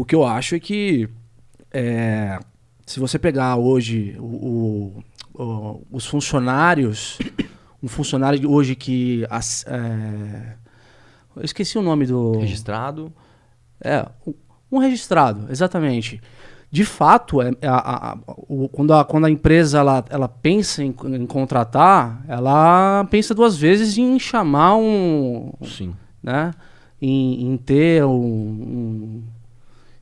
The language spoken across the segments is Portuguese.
O que eu acho é que se você pegar hoje os funcionários, um funcionário hoje que... eu esqueci o nome do... Registrado. Um registrado, exatamente. De fato, quando a empresa ela pensa em contratar, ela pensa duas vezes em chamar Sim. né? Em ter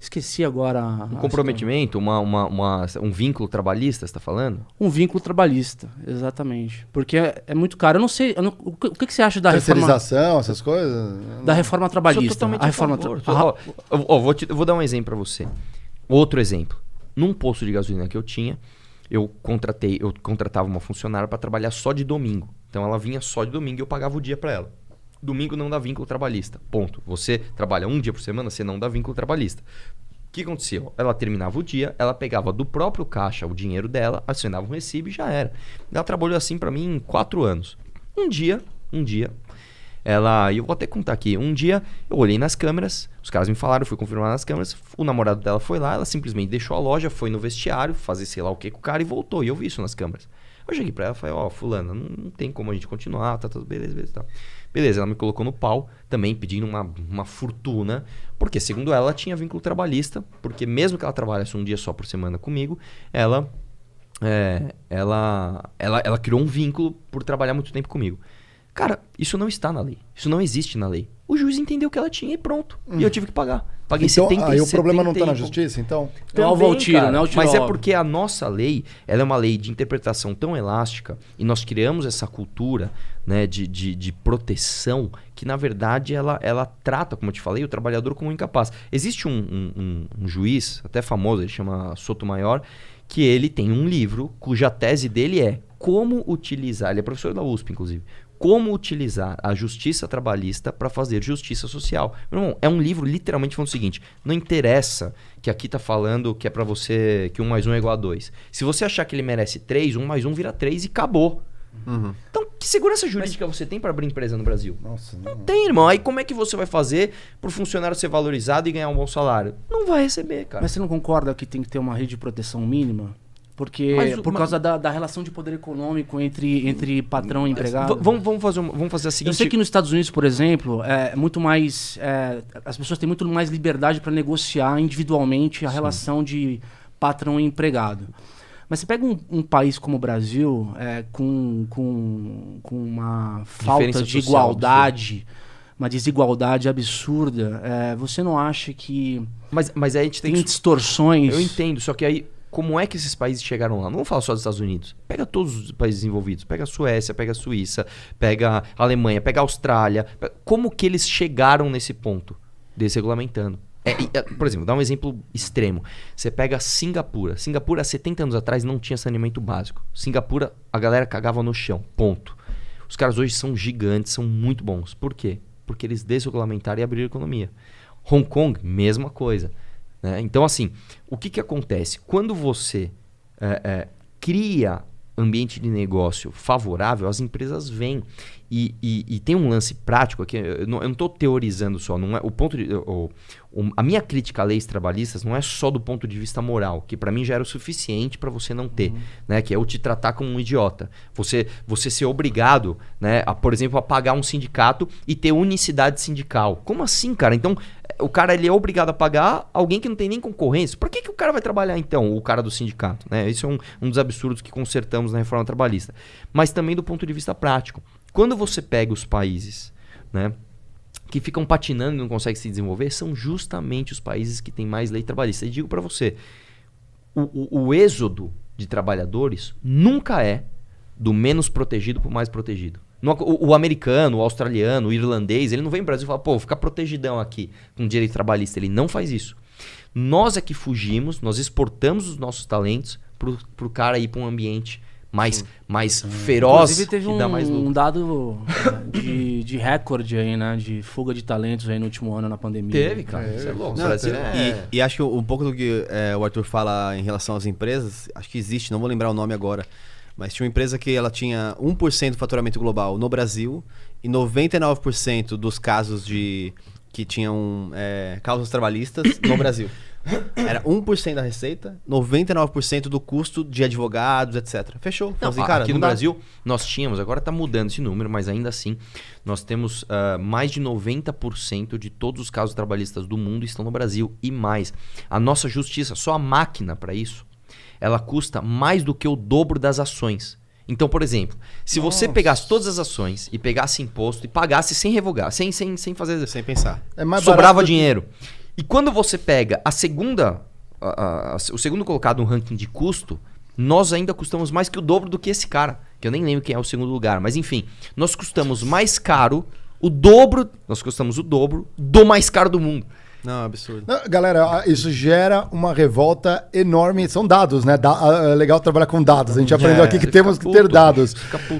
esqueci agora... Um comprometimento, um vínculo trabalhista, você está falando? Um vínculo trabalhista, exatamente. Porque é muito caro. Eu não sei... o que você acha da terceirização, essas coisas? Da reforma trabalhista. Sou totalmente a reforma vou dar um exemplo para você. Outro exemplo. Num posto de gasolina que eu tinha, eu contratava uma funcionária para trabalhar só de domingo. Então ela vinha só de domingo e eu pagava o dia para ela. Domingo não dá vínculo trabalhista. Ponto. Você trabalha um dia por semana, você não dá vínculo trabalhista. O que acontecia? Ela terminava o dia, ela pegava do próprio caixa o dinheiro dela, assinava um recibo e já era. Ela trabalhou assim para mim em 4 anos. Um dia, ela... E eu vou até contar aqui. Um dia eu olhei nas câmeras, os caras me falaram, eu fui confirmar nas câmeras, o namorado dela foi lá, ela simplesmente deixou a loja, foi no vestiário, fazer sei lá o que com o cara e voltou. E eu vi isso nas câmeras. Eu cheguei pra ela e falei, fulana, não tem como a gente continuar, tá tudo beleza, tá. Beleza, ela me colocou no pau, também pedindo uma fortuna, porque segundo ela tinha vínculo trabalhista, porque mesmo que ela trabalhasse um dia só por semana comigo, ela criou um vínculo por trabalhar muito tempo comigo. Cara, isso não está na lei, isso não existe na lei. O juiz entendeu que ela tinha e pronto, e eu tive que pagar. Paguei então, 70. Aí o problema não está na justiça, então? Não é o tiro, cara, não é o tiro. mas é porque a nossa lei, ela é uma lei de interpretação tão elástica e nós criamos essa cultura, né, de proteção que, na verdade, ela trata, como eu te falei, o trabalhador como um incapaz. Existe um juiz, até famoso, ele chama Sotomayor, que ele tem um livro cuja tese dele é como utilizar, ele é professor da USP, inclusive, como utilizar a justiça trabalhista para fazer justiça social. Meu irmão, é um livro literalmente falando o seguinte, não interessa que aqui tá falando que é para você que 1 mais 1 é igual a 2. Se você achar que ele merece 3, 1 mais 1 vira 3 e acabou. Uhum. Então, que segurança jurídica você tem para abrir empresa no Brasil? Nossa, não tem, irmão. Aí como é que você vai fazer pro funcionário ser valorizado e ganhar um bom salário? Não vai receber, cara. Mas você não concorda que tem que ter uma rede de proteção mínima? Porque por causa da relação de poder econômico entre patrão e empregado. Vamos fazer a seguinte... Eu sei que nos Estados Unidos, por exemplo, é muito mais... as pessoas têm muito mais liberdade para negociar individualmente a relação de patrão e empregado. Mas você pega um país como o Brasil, com uma falta de igualdade, uma desigualdade absurda, você não acha que... Mas aí a gente tem distorções... Eu entendo, só que aí... Como é que esses países chegaram lá? Não vamos falar só dos Estados Unidos. Pega todos os países envolvidos. Pega a Suécia, pega a Suíça, pega a Alemanha, pega a Austrália. Como que eles chegaram nesse ponto? Desregulamentando. Por exemplo, dá um exemplo extremo. Você pega Singapura. Singapura, há 70 anos atrás, não tinha saneamento básico. Singapura, a galera cagava no chão. Ponto. Os caras hoje são gigantes, são muito bons. Por quê? Porque eles desregulamentaram e abriram a economia. Hong Kong, mesma coisa. Então, assim, o que acontece? Quando você cria ambiente de negócio favorável, as empresas vêm. E tem um lance prático aqui, eu não estou teorizando só. Não é, a minha crítica a leis trabalhistas não é só do ponto de vista moral, que para mim já era o suficiente para você não ter, né? Que é eu te tratar como um idiota. Você ser obrigado, né, por exemplo, a pagar um sindicato e ter unicidade sindical. Como assim, cara? Então, o cara ele é obrigado a pagar alguém que não tem nem concorrência. Por que o cara vai trabalhar, então, o cara do sindicato? Né? Isso é um dos absurdos que consertamos na reforma trabalhista. Mas também do ponto de vista prático. Quando você pega os países, né, que ficam patinando e não conseguem se desenvolver, são justamente os países que têm mais lei trabalhista. E digo para você, o êxodo de trabalhadores nunca é do menos protegido para o mais protegido. O americano, o australiano, o irlandês, ele não vem no Brasil e fala, pô, vou ficar protegidão aqui com direito trabalhista. Ele não faz isso. Nós é que fugimos, nós exportamos os nossos talentos pro cara ir para um ambiente mais feroz. Inclusive teve um dado de recorde aí, né? De fuga de talentos aí no último ano na pandemia. Teve, cara. Isso é louco. E acho que um pouco do que o Arthur fala em relação às empresas, acho que existe, não vou lembrar o nome agora, mas tinha uma empresa que ela tinha 1% do faturamento global no Brasil e 99% dos casos que tinham causas trabalhistas no Brasil. Era 1% da receita, 99% do custo de advogados, etc. Fechou. Não, Assim, cara, aqui não no dá. Brasil, nós tínhamos, agora está mudando esse número, mas ainda assim, nós temos mais de 90% de todos os casos trabalhistas do mundo estão no Brasil. E mais, a nossa justiça, só a máquina para isso, ela custa mais do que o dobro das ações. Então, por exemplo, se você pegasse todas as ações e pegasse imposto e pagasse sem revogar, sem fazer... Sem pensar. É mais sobrava barato dinheiro. E quando você pega a segunda, o segundo colocado no ranking de custo, nós ainda custamos mais que o dobro do que esse cara. Que eu nem lembro quem é o segundo lugar. Mas enfim, nós custamos mais caro, nós custamos o dobro do mais caro do mundo. Não, absurdo. Não, galera, isso gera uma revolta enorme. São dados, né? É legal trabalhar com dados. A gente aprendeu aqui que Você temos fica que ter puto, dados. bicho, fica puto.